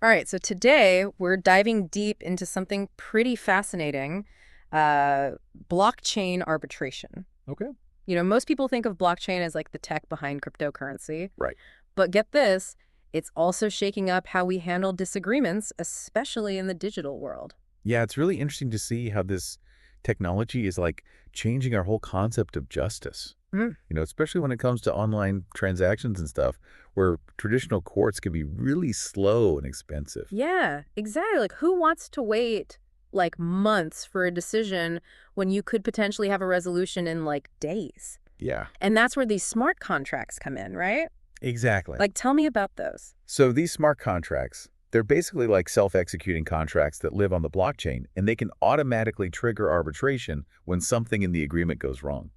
All right, so today we're diving deep into something pretty fascinating, uh, blockchain arbitration. Okay. Most people think of blockchain as like the tech behind cryptocurrency, Right. but get this, it's also shaking up how we handle disagreements, especially in the digital world. Yeah, it's really interesting to see how this technology is like changing our whole concept of justice. Mm. Especially when it comes to online transactions and stuff, where traditional courts can be really slow and expensive. Yeah, exactly. Like, who wants to wait like months for a decision when you could potentially have a resolution in like days? Yeah, And that's where these smart contracts come in, right? exactly. Like, tell me about those. So these smart contracts, they're basically like self-executing contracts that live on the blockchain, and they can automatically trigger arbitration when something in the agreement goes wrong.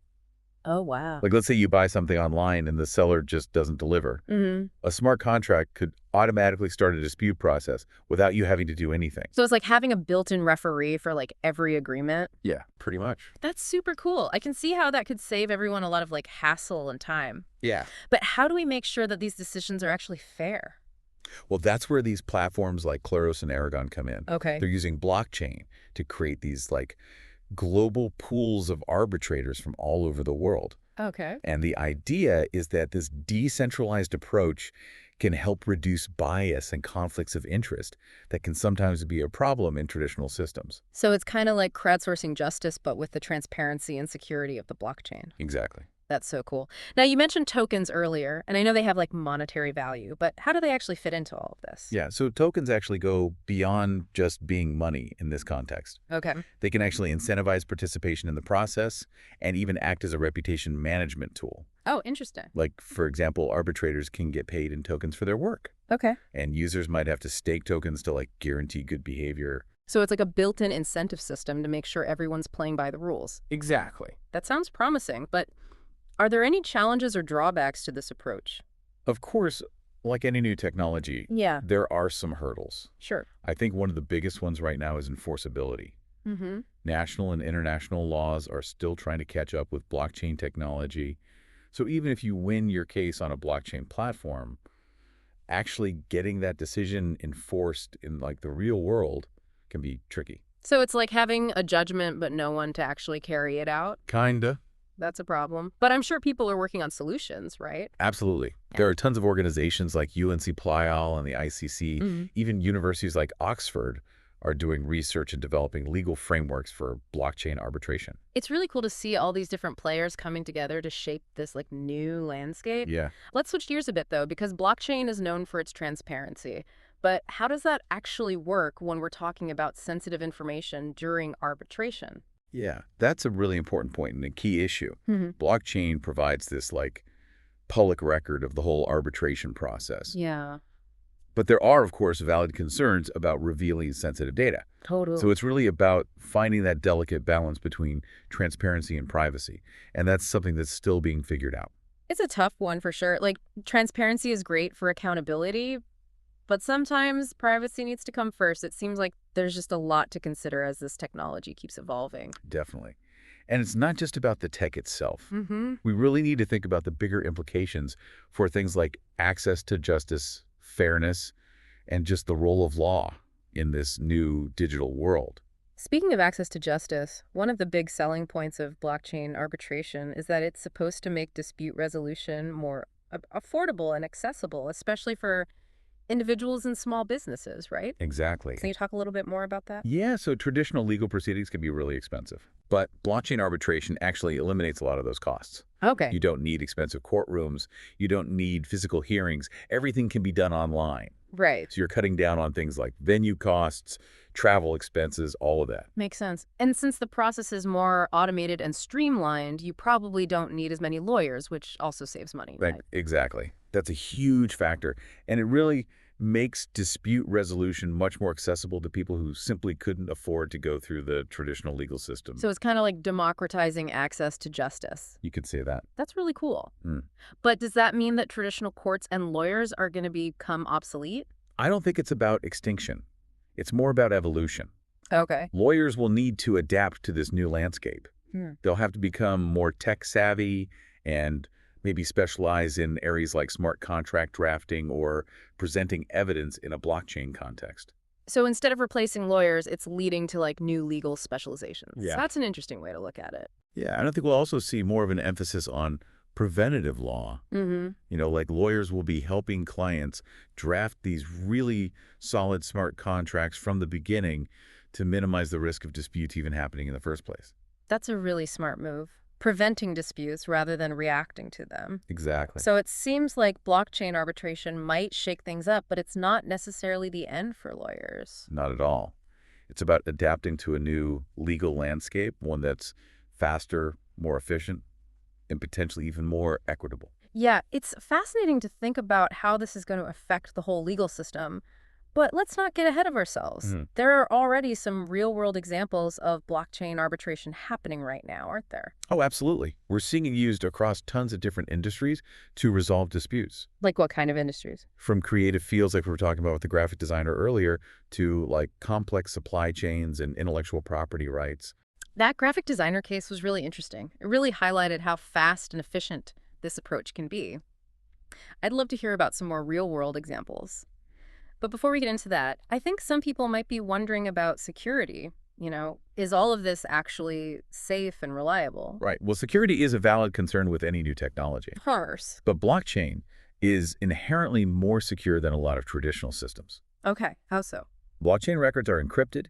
Oh, wow. Like, let's say you buy something online and the seller just doesn't deliver. Hmm. A smart contract could automatically start a dispute process without you having to do anything. So it's like having a built-in referee for like every agreement. Yeah, pretty much. That's super cool. I can see how that could save everyone a lot of like hassle and time. Yeah. But how do we make sure that these decisions are actually fair? Well, that's where these platforms like Claros and Aragon come in. Okay. They're using blockchain to create these like global pools of arbitrators from all over the world. Okay. And the idea is that this decentralized approach can help reduce bias and conflicts of interest that can sometimes be a problem in traditional systems. So it's kind of like crowdsourcing justice, but with the transparency and security of the blockchain. Exactly. That's so cool. Now, you mentioned tokens earlier, and I know they have like monetary value, but how do they actually fit into all of this? Yeah, so tokens actually go beyond just being money in this context. Okay. They can actually incentivize participation in the process and even act as a reputation management tool. Oh, interesting. Like, for example, arbitrators can get paid in tokens for their work, Okay. and users might have to stake tokens to, like, guarantee good behavior. So it's like a built-in incentive system to make sure everyone's playing by the rules. Exactly. That sounds promising, but are there any challenges or drawbacks to this approach? Of course, like any new technology, Yeah, there are some hurdles. sure. I think one of the biggest ones right now is enforceability. Mm-hmm. National and international laws are still trying to catch up with blockchain technology. So even if you win your case on a blockchain platform, actually getting that decision enforced in like the real world can be tricky. So it's like having a judgment, but no one to actually carry it out. Kinda. That's a problem. But I'm sure people are working on solutions, right? Absolutely. Yeah. There are tons of organizations like UNC Plial and the ICC. Mhm. Even universities like Oxford are doing research and developing legal frameworks for blockchain arbitration. It's really cool to see all these different players coming together to shape this like new landscape. Yeah. Let's switch gears a bit though, because blockchain is known for its transparency. But how does that actually work when we're talking about sensitive information during arbitration? Yeah. That's a really important point and a key issue. Hmm. Blockchain provides this like public record of the whole arbitration process. Yeah, But there are, of course, valid concerns about revealing sensitive data. totally. So it's really about finding that delicate balance between transparency and privacy. And that's something that's still being figured out. It's a tough one for sure. Like, transparency is great for accountability, but sometimes privacy needs to come first. It seems like there's just a lot to consider as this technology keeps evolving. Definitely. And it's not just about the tech itself. Mm-hmm. We really need to think about the bigger implications for things like access to justice, fairness, and just the role of law in this new digital world. Speaking of access to justice, one of the big selling points of blockchain arbitration is that it's supposed to make dispute resolution more affordable and accessible, especially for individuals and small businesses, right? Exactly. Can you talk a little bit more about that? Yeah, so traditional legal proceedings can be really expensive. But blockchain arbitration actually eliminates a lot of those costs. Okay. You don't need expensive courtrooms. You don't need physical hearings. Everything can be done online. Right. So you're cutting down on things like venue costs, travel expenses, all of that. Makes sense. And since the process is more automated and streamlined, you probably don't need as many lawyers, which also saves money, right? Exactly. That's a huge factor. And it really makes dispute resolution much more accessible to people who simply couldn't afford to go through the traditional legal system. So it's kind of like democratizing access to justice. You could say that. That's really cool. Mm. But does that mean that traditional courts and lawyers are going to become obsolete? I don't think it's about extinction. It's more about evolution. Okay. Lawyers will need to adapt to this new landscape. Hmm. They'll have to become more tech savvy and maybe specialize in areas like smart contract drafting or presenting evidence in a blockchain context. So instead of replacing lawyers, it's leading to like new legal specializations. Yeah. That's an interesting way to look at it. Yeah, and I think we'll also see more of an emphasis on preventative law. Mm-hmm. Like lawyers will be helping clients draft these really solid, smart contracts from the beginning to minimize the risk of disputes even happening in the first place. That's a really smart move. Preventing disputes rather than reacting to them. Exactly. So it seems like blockchain arbitration might shake things up, but it's not necessarily the end for lawyers. Not at all. It's about adapting to a new legal landscape, one that's faster, more efficient, and potentially even more equitable. Yeah, it's fascinating to think about how this is going to affect the whole legal system. But let's not get ahead of ourselves. Mhm. There are already some real-world examples of blockchain arbitration happening right now, aren't there? Oh, absolutely. We're seeing it used across tons of different industries to resolve disputes. Like what kind of industries? From creative fields like we were talking about with the graphic designer earlier to like complex supply chains and intellectual property rights. That graphic designer case was really interesting. It really highlighted how fast and efficient this approach can be. I'd love to hear about some more real-world examples. But before we get into that, I think some people might be wondering about security. Is all of this actually safe and reliable? Right. Well, security is a valid concern with any new technology. Of course. But blockchain is inherently more secure than a lot of traditional systems. Okay, how so? Blockchain records are encrypted,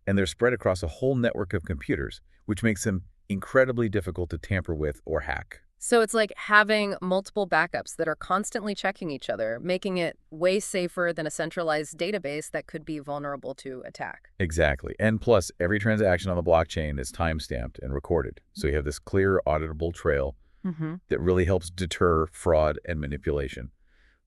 and they're spread across a whole network of computers, which makes them incredibly difficult to tamper with or hack. So it's like having multiple backups that are constantly checking each other, making it way safer than a centralized database that could be vulnerable to attack. Exactly. And plus, every transaction on the blockchain is timestamped and recorded. So you have this clear, auditable trail Mm-hmm. that really helps deter fraud and manipulation,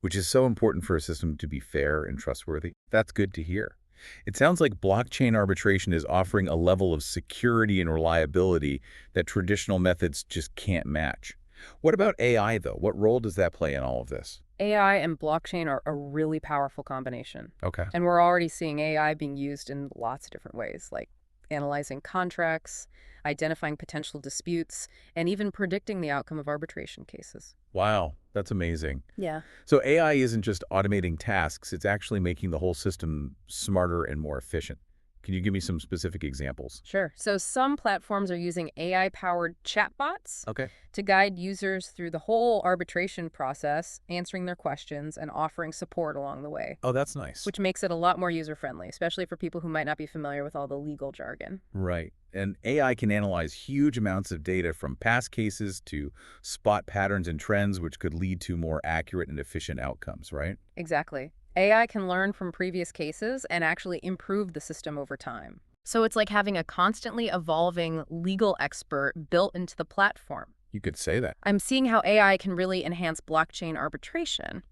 which is so important for a system to be fair and trustworthy. That's good to hear. It sounds like blockchain arbitration is offering a level of security and reliability that traditional methods just can't match. What about AI, though? What role does that play in all of this? AI and blockchain are a really powerful combination. Okay. And we're already seeing AI being used in lots of different ways, like analyzing contracts, identifying potential disputes, and even predicting the outcome of arbitration cases. Wow, that's amazing. Yeah. So AI isn't just automating tasks, it's actually making the whole system smarter and more efficient. Can you give me some specific examples? Sure. So some platforms are using AI-powered chatbots Okay. to guide users through the whole arbitration process, answering their questions and offering support along the way, Oh, that's nice. which makes it a lot more user-friendly, especially for people who might not be familiar with all the legal jargon. Right. And AI can analyze huge amounts of data from past cases to spot patterns and trends, which could lead to more accurate and efficient outcomes, right? Exactly. AI can learn from previous cases and actually improve the system over time. So it's like having a constantly evolving legal expert built into the platform. You could say that. I'm seeing how AI can really enhance blockchain arbitration.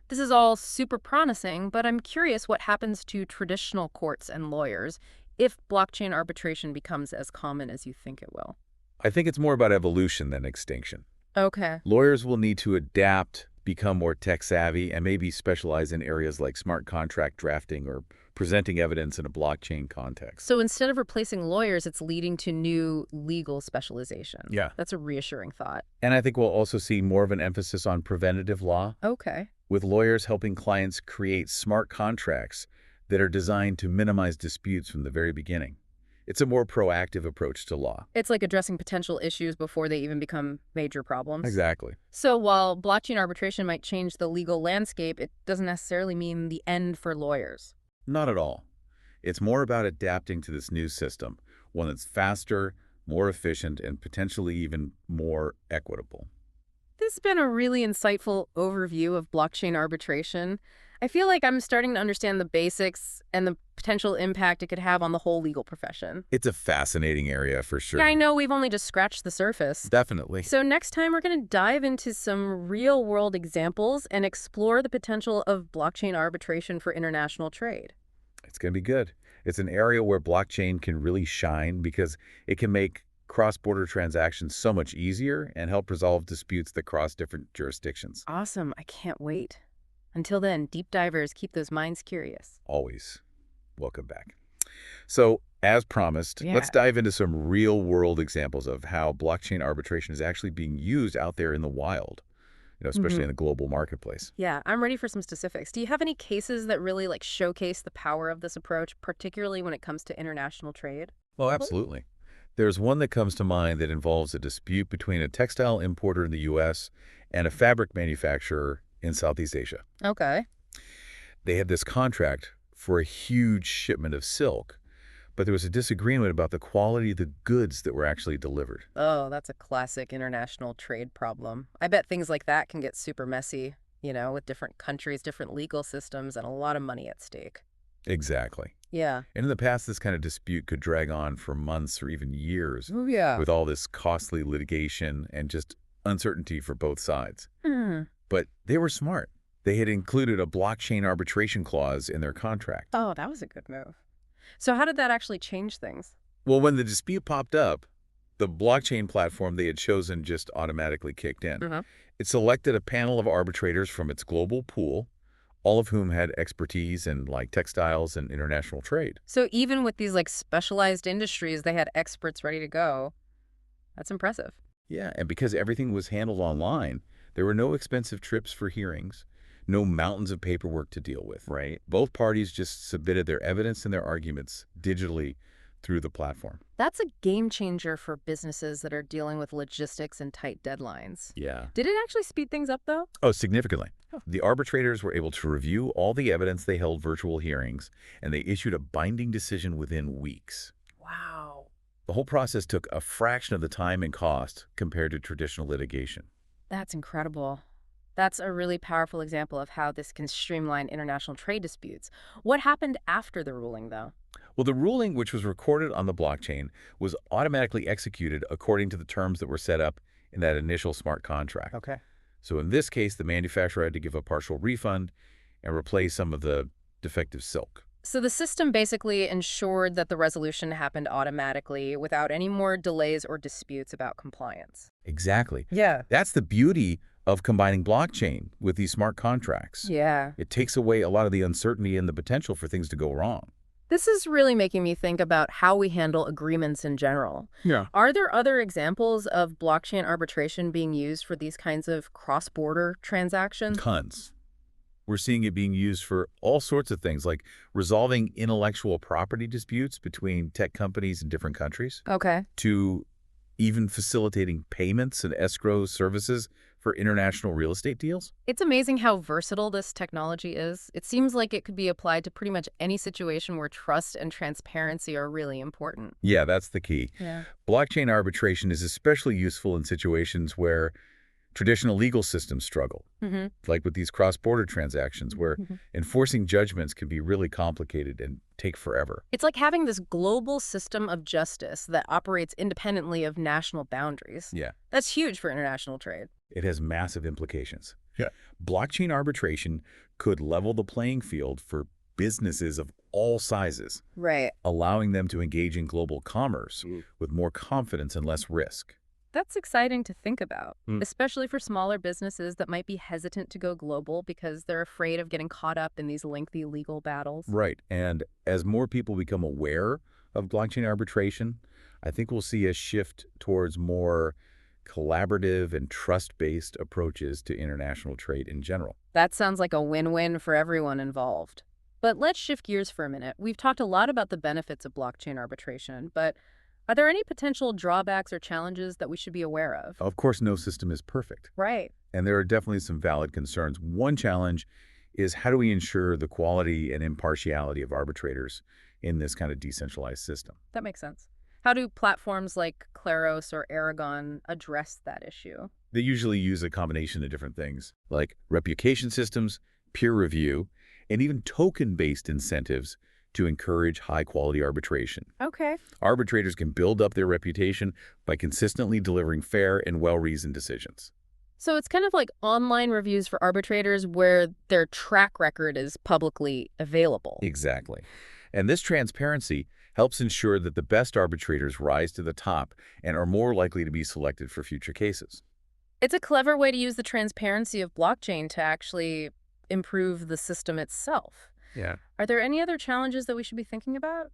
This is all super promising, but I'm curious what happens to traditional courts and lawyers if blockchain arbitration becomes as common as you think it will. I think it's more about evolution than extinction. Okay. Lawyers will need to adapt, become more tech savvy, and maybe specialize in areas like smart contract drafting or presenting evidence in a blockchain context. So instead of replacing lawyers, it's leading to new legal specialization. Yeah. That's a reassuring thought. And I think we'll also see more of an emphasis on preventative law, Okay. with lawyers helping clients create smart contracts that are designed to minimize disputes from the very beginning. It's a more proactive approach to law. It's like addressing potential issues before they even become major problems. Exactly. So while blockchain arbitration might change the legal landscape, it doesn't necessarily mean the end for lawyers. Not at all. It's more about adapting to this new system, one that's faster, more efficient, and potentially even more equitable. This has been a really insightful overview of blockchain arbitration. I feel like I'm starting to understand the basics and the potential impact it could have on the whole legal profession. It's a fascinating area for sure. Yeah, I know we've only just scratched the surface. Definitely. So next time we're going to dive into some real-world examples and explore the potential of blockchain arbitration for international trade. It's going to be good. It's an area where blockchain can really shine because it can make cross-border transactions so much easier and help resolve disputes that cross different jurisdictions. Awesome. I can't wait. Until then, deep divers keep those minds curious. Always. Welcome back. So, as promised, let's dive into some real-world examples of how blockchain arbitration is actually being used out there in the wild. especially in the global marketplace. Yeah, I'm ready for some specifics. Do you have any cases that really showcase the power of this approach, particularly when it comes to international trade? Well, absolutely. There's one that comes to mind that involves a dispute between a textile importer in the U.S. and a fabric manufacturer in Southeast Asia. Okay. They had this contract for a huge shipment of silk, but there was a disagreement about the quality of the goods that were actually delivered. Oh, that's a classic international trade problem. I bet things like that can get super messy, with different countries, different legal systems, and a lot of money at stake. Exactly. Yeah. And in the past, this kind of dispute could drag on for months or even years Oh, yeah. with all this costly litigation and just uncertainty for both sides. Hmm. But they were smart. They had included a blockchain arbitration clause in their contract. Oh, that was a good move. So how did that actually change things? Well, when the dispute popped up, the blockchain platform they had chosen just automatically kicked in. Uh-huh. It selected a panel of arbitrators from its global pool, all of whom had expertise in textiles and international trade. So even with these specialized industries, they had experts ready to go. That's impressive. Yeah, and because everything was handled online, there were no expensive trips for hearings, no mountains of paperwork to deal with. Right. Both parties just submitted their evidence and their arguments digitally through the platform. That's a game changer for businesses that are dealing with logistics and tight deadlines. Yeah. Did it actually speed things up, though? Oh, significantly. Oh. The arbitrators were able to review all the evidence. They held virtual hearings, and they issued a binding decision within weeks. Wow. The whole process took a fraction of the time and cost compared to traditional litigation. That's incredible. That's a really powerful example of how this can streamline international trade disputes. What happened after the ruling, though? Well, the ruling, which was recorded on the blockchain, was automatically executed according to the terms that were set up in that initial smart contract. Okay. So in this case, the manufacturer had to give a partial refund and replace some of the defective silk. So the system basically ensured that the resolution happened automatically without any more delays or disputes about compliance. Exactly. Yeah. That's the beauty of combining blockchain with these smart contracts. Yeah. It takes away a lot of the uncertainty and the potential for things to go wrong. This is really making me think about how we handle agreements in general. Yeah. Are there other examples of blockchain arbitration being used for these kinds of cross-border transactions? Tons. We're seeing it being used for all sorts of things, like resolving intellectual property disputes between tech companies in different countries, Okay. to even facilitating payments and escrow services for international real estate deals. It's amazing how versatile this technology is. It seems like it could be applied to pretty much any situation where trust and transparency are really important. Yeah, that's the key. Yeah. Blockchain arbitration is especially useful in situations where traditional legal systems struggle, Mm-hmm. like with these cross-border transactions where enforcing judgments can be really complicated and take forever. It's like having this global system of justice that operates independently of national boundaries. Yeah, That's huge for international trade. it has massive implications. Yeah. Blockchain arbitration could level the playing field for businesses of all sizes, Right. allowing them to engage in global commerce Mm. with more confidence and less risk. That's exciting to think about, Mm. especially for smaller businesses that might be hesitant to go global because they're afraid of getting caught up in these lengthy legal battles. Right. And as more people become aware of blockchain arbitration, I think we'll see a shift towards more collaborative and trust-based approaches to international trade in general. That sounds like a win-win for everyone involved. But let's shift gears for a minute. We've talked a lot about the benefits of blockchain arbitration, but are there any potential drawbacks or challenges that we should be aware of? Of course, no system is perfect, Right. and there are definitely some valid concerns. One challenge is how do we ensure the quality and impartiality of arbitrators in this kind of decentralized system? That makes sense. How do platforms like Claros or Aragon address that issue? They usually use a combination of different things, like reputation systems, peer review, and even token-based incentives to encourage high-quality arbitration. Okay. Arbitrators can build up their reputation by consistently delivering fair and well-reasoned decisions. So it's kind of like online reviews for arbitrators where their track record is publicly available. Exactly. And this transparency helps ensure that the best arbitrators rise to the top and are more likely to be selected for future cases. It's a clever way to use the transparency of blockchain to actually improve the system itself. Yeah. Are there any other challenges that we should be thinking about?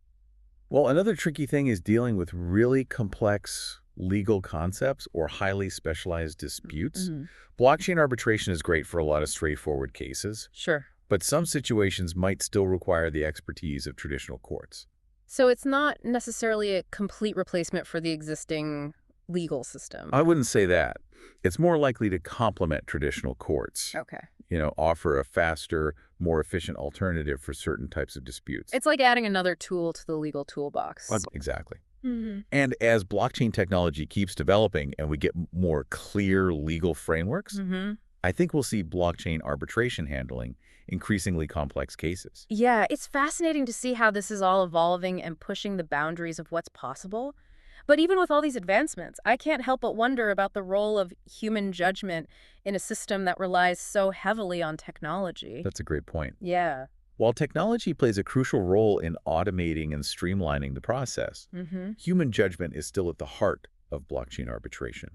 Well, another tricky thing is dealing with really complex legal concepts or highly specialized disputes, Mm-hmm. blockchain arbitration is great for a lot of straightforward cases, Sure. but some situations might still require the expertise of traditional courts. So it's not necessarily a complete replacement for the existing legal system. I wouldn't say that. It's more likely to complement traditional courts, Okay. offer a faster, more efficient alternative for certain types of disputes. It's like adding another tool to the legal toolbox. Exactly. Mm-hmm. And as blockchain technology keeps developing and we get more clear legal frameworks, Mm-hmm. I think we'll see blockchain arbitration handling increasingly complex cases. Yeah, it's fascinating to see how this is all evolving and pushing the boundaries of what's possible. But even with all these advancements, I can't help but wonder about the role of human judgment in a system that relies so heavily on technology. That's a great point. Yeah. While technology plays a crucial role in automating and streamlining the process, Mm-hmm. human judgment is still at the heart of blockchain arbitration.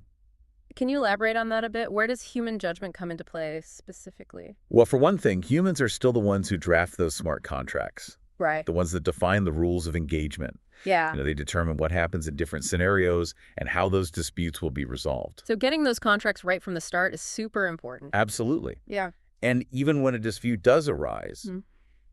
Can you elaborate on that a bit? Where does human judgment come into play specifically? Well, for one thing, humans are still the ones who draft those smart contracts, Right. the ones that define the rules of engagement. Yeah. They determine what happens in different scenarios and how those disputes will be resolved. So getting those contracts right from the start is super important. Absolutely. Yeah. And even when a dispute does arise, Mm.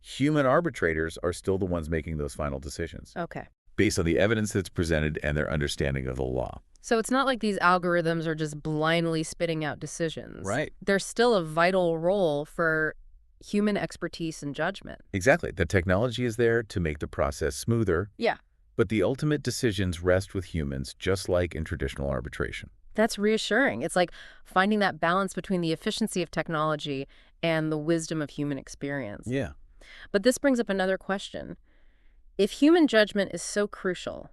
human arbitrators are still the ones making those final decisions Okay. based on the evidence that's presented and their understanding of the law. So it's not like these algorithms are just blindly spitting out decisions. Right. There's still a vital role for human expertise and judgment. Exactly. The technology is there to make the process smoother, Yeah. but the ultimate decisions rest with humans, just like in traditional arbitration. That's reassuring. It's like finding that balance between the efficiency of technology and the wisdom of human experience. Yeah. But this brings up another question. If human judgment is so crucial,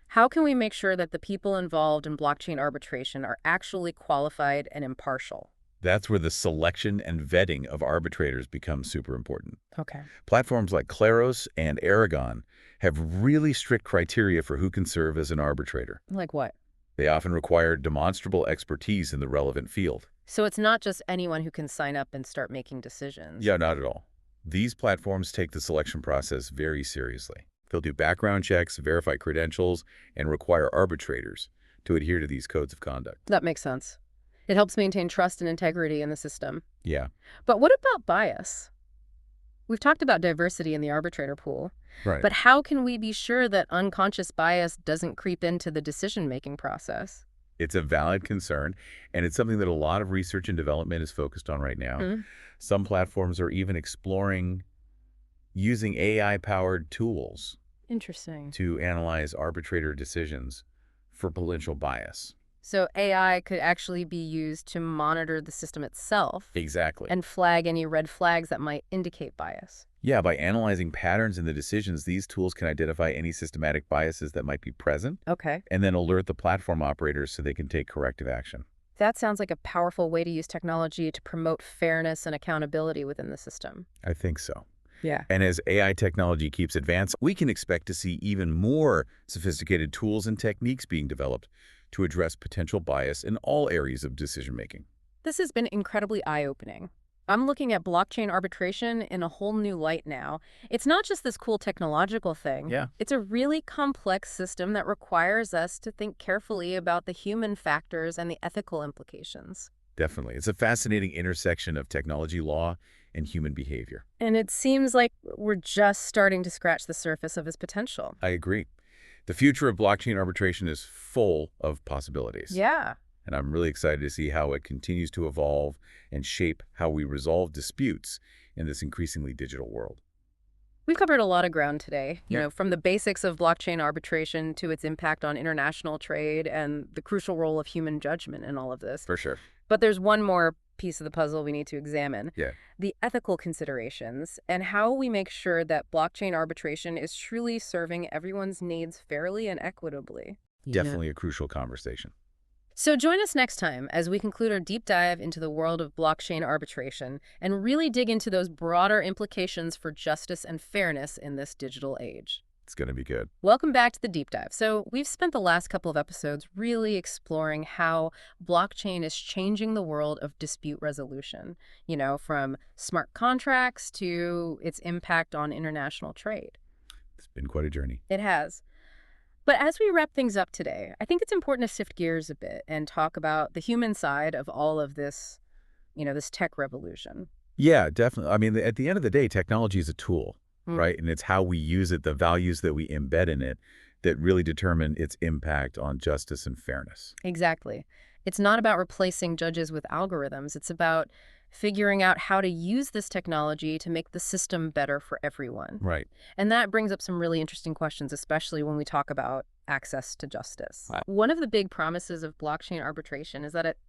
how can we make sure that the people involved in blockchain arbitration are actually qualified and impartial? That's where the selection and vetting of arbitrators becomes super important. Okay. Platforms like Claros and Aragon have really strict criteria for who can serve as an arbitrator. Like what? They often require demonstrable expertise in the relevant field. So it's not just anyone who can sign up and start making decisions. Yeah, not at all. These platforms take the selection process very seriously. They'll do background checks, verify credentials, and require arbitrators to adhere to these codes of conduct. That makes sense. It helps maintain trust and integrity in the system. Yeah, But what about bias? We've talked about diversity in the arbitrator pool, right. but how can we be sure that unconscious bias doesn't creep into the decision-making process? It's a valid concern, and it's something that a lot of research and development is focused on right now. Hmm. Some platforms are even exploring using AI-powered tools Interesting. to analyze arbitrator decisions for potential bias. So AI could actually be used to monitor the system itself Exactly. and flag any red flags that might indicate bias. Yeah, by analyzing patterns in the decisions, these tools can identify any systematic biases that might be present Okay. and then alert the platform operators so they can take corrective action. That sounds like a powerful way to use technology to promote fairness and accountability within the system. I think so. Yeah. And as AI technology keeps advancing, we can expect to see even more sophisticated tools and techniques being developed to address potential bias in all areas of decision-making. This has been incredibly eye-opening. I'm looking at blockchain arbitration in a whole new light now. It's not just this cool technological thing. Yeah. It's a really complex system that requires us to think carefully about the human factors and the ethical implications. Definitely. It's a fascinating intersection of technology law and human behavior. And it seems like we're just starting to scratch the surface of its potential. I agree. The future of blockchain arbitration is full of possibilities. Yeah. And I'm really excited to see how it continues to evolve and shape how we resolve disputes in this increasingly digital world. We've covered a lot of ground today, Yeah. from the basics of blockchain arbitration to its impact on international trade and the crucial role of human judgment in all of this. For sure. But there's one more piece of the puzzle we need to examine. Yeah. The ethical considerations and how we make sure that blockchain arbitration is truly serving everyone's needs fairly and equitably. Definitely a crucial conversation. So join us next time as we conclude our deep dive into the world of blockchain arbitration and really dig into those broader implications for justice and fairness in this digital age. It's going to be good. Welcome back to the deep dive. So we've spent the last couple of episodes really exploring how blockchain is changing the world of dispute resolution, from smart contracts to its impact on international trade. It's been quite a journey. It has. But as we wrap things up today, I think it's important to shift gears a bit and talk about the human side of all of this, this tech revolution. Yeah, definitely. I mean, at the end of the day, technology is a tool, Mm, right? And it's how we use it, the values that we embed in it that really determine its impact on justice and fairness. exactly. It's not about replacing judges with algorithms. It's about figuring out how to use this technology to make the system better for everyone. Right. And that brings up some really interesting questions, especially when we talk about access to justice. Wow. One of the big promises of blockchain arbitration is that it's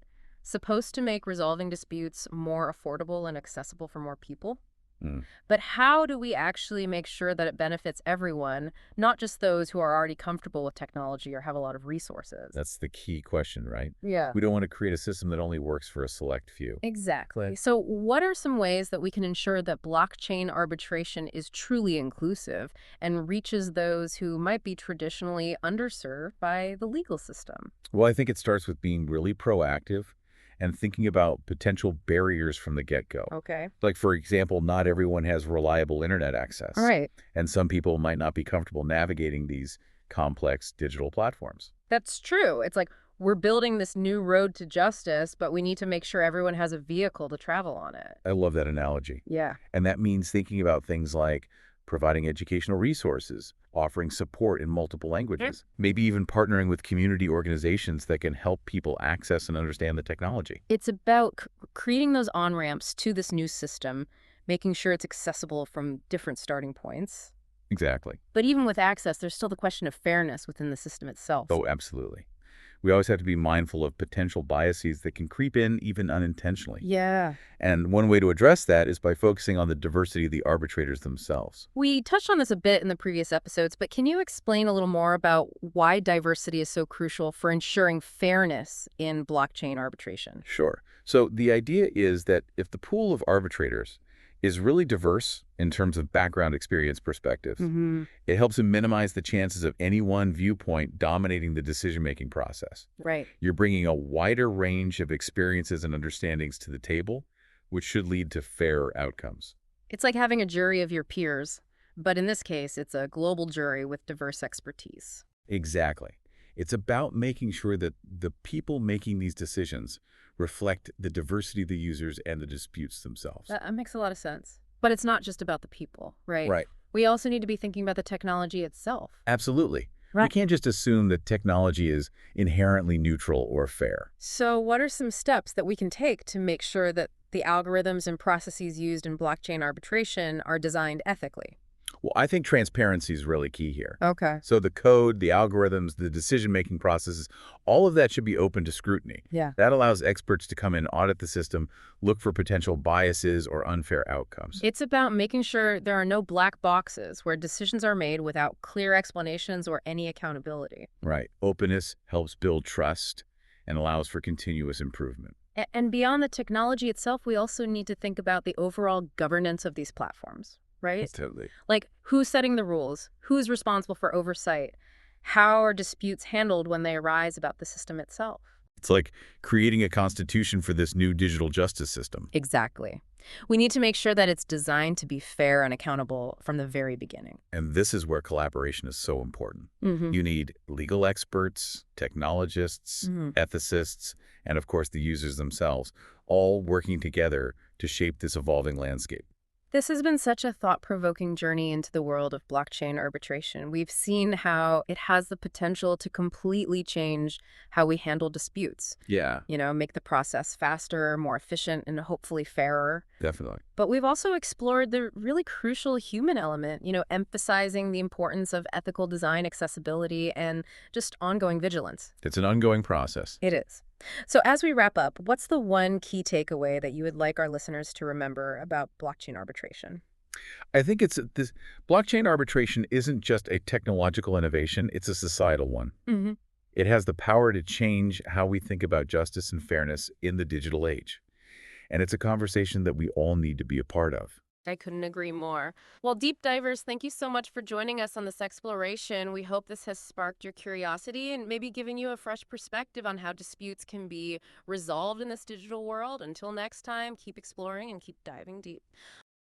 supposed to make resolving disputes more affordable and accessible for more people. Mm. But how do we actually make sure that it benefits everyone, not just those who are already comfortable with technology or have a lot of resources? That's the key question, right? Yeah. We don't want to create a system that only works for a select few. Exactly. So, what are some ways that we can ensure that blockchain arbitration is truly inclusive and reaches those who might be traditionally underserved by the legal system? Well, I think it starts with being really proactive and thinking about potential barriers from the get-go. Okay. Like, for example, not everyone has reliable internet All access, right. and some people might not be comfortable navigating these complex digital platforms. That's true. It's like we're building this new road to justice, but we need to make sure everyone has a vehicle to travel on it. I love that analogy. Yeah. And that means thinking about things like providing educational resources, offering support in multiple languages, maybe even partnering with community organizations that can help people access and understand the technology. It's about creating those on ramps to this new system, making sure it's accessible from different starting points. Exactly. But even with access, there's still the question of fairness within the system itself. Oh, absolutely. We always have to be mindful of potential biases that can creep in even unintentionally. Yeah. And one way to address that is by focusing on the diversity of the arbitrators themselves. We touched on this a bit in the previous episodes, but can you explain a little more about why diversity is so crucial for ensuring fairness in blockchain arbitration? Sure. So the idea is that if the pool of arbitrators is really diverse in terms of background experience perspectives, Mm-hmm. it helps to minimize the chances of any one viewpoint dominating the decision-making process. Right. You're bringing a wider range of experiences and understandings to the table, which should lead to fairer outcomes. It's like having a jury of your peers, but in this case, it's a global jury with diverse expertise. Exactly. It's about making sure that the people making these decisions reflect the diversity of the users and the disputes themselves. That makes a lot of sense. But it's not just about the people, right? Right. We also need to be thinking about the technology itself. Absolutely. We Right. can't just assume that technology is inherently neutral or fair. So, what are some steps that we can take to make sure that the algorithms and processes used in blockchain arbitration are designed ethically? Well, I think transparency is really key here. Okay. So the code, the algorithms, the decision-making processes, all of that should be open to scrutiny. Yeah. That allows experts to come in, audit the system, look for potential biases or unfair outcomes. It's about making sure there are no black boxes where decisions are made without clear explanations or any accountability. Right. Openness helps build trust and allows for continuous improvement. And beyond the technology itself, we also need to think about the overall governance of these platforms, right? Totally. Like who's setting the rules, who's responsible for oversight, how are disputes handled when they arise about the system itself? It's like creating a constitution for this new digital justice system. Exactly. We need to make sure that it's designed to be fair and accountable from the very beginning. And this is where collaboration is so important. Mm-hmm. You need legal experts, technologists, ethicists, and of course the users themselves, all working together to shape this evolving landscape. This has been such a thought-provoking journey into the world of blockchain arbitration. We've seen how it has the potential to completely change how we handle disputes, Yeah, make the process faster, more efficient, and hopefully fairer. definitely. But we've also explored the really crucial human element, emphasizing the importance of ethical design, accessibility, and just ongoing vigilance. It's an ongoing process. It is. So as we wrap up, what's the one key takeaway that you would like our listeners to remember about blockchain arbitration? I think it's this blockchain arbitration isn't just a technological innovation, it's a societal one. Hmm. It has the power to change how we think about justice and fairness in the digital age. And it's a conversation that we all need to be a part of. I couldn't agree more. Well, deep divers, thank you so much for joining us on this exploration. We hope this has sparked your curiosity and maybe given you a fresh perspective on how disputes can be resolved in this digital world. Until next time, keep exploring and keep diving deep.